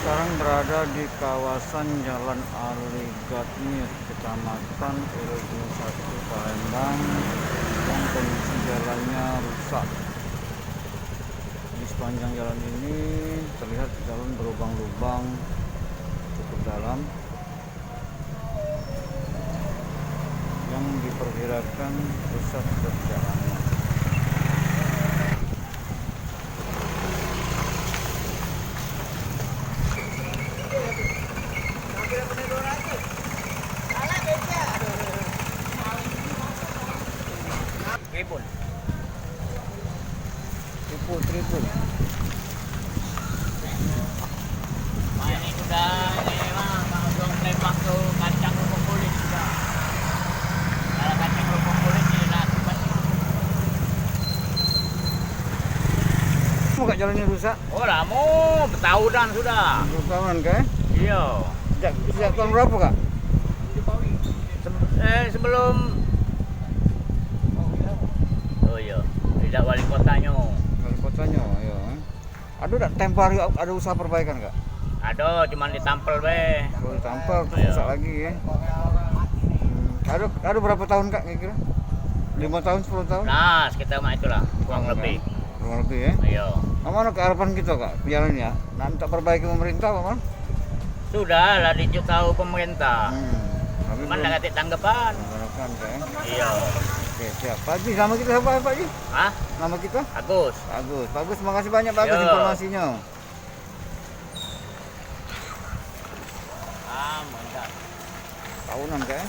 Sekarang berada di kawasan Jalan Aligatmir, Kecamatan Irigun 1, Palembang, yang kondisi jalannya rusak. Di sepanjang jalan ini terlihat jalan berlubang-lubang cukup dalam, yang diperkirakan rusak berjalannya. Tripul. Ini sudah udah tembak ke kacang kerupuk kulit sudah. Kalau kacang kerupuk kulit ini nak Mau gak jalannya rusak? oh lama, bertahunan sudah. Bertahunan kah? Iya. Sejak tahun berapa kak? Sebelum oh iya, tidak wali kotanya. Wali kotanya, ya. Ada tempo hari ada usaha perbaikan kak? Ada, cuman ditampel be. Kalau ditampal terus Iya. rusak lagi ya. Ada berapa tahun kak kira-kira? 5 tahun, 10 tahun? Nah, sekitar mah itulah, kurang Kan? lebih. Kurang lebih ya. Iya. Mana keharapan kita kak jalannya? Nanti perbaiki pemerintah apa man? Sudah lah dijuk tahu pemerintah. Tapi Cuman belum nggak ada tanggapan. mengharapkan kak ya. Iya. Oke siap. Pak Haji, nama kita siapa Pak Haji? Hah? Nama kita? Agus. Agus. Bagus, makasih banyak Pak Agus Yo. informasinya. Mantap. Tahunan kak ya.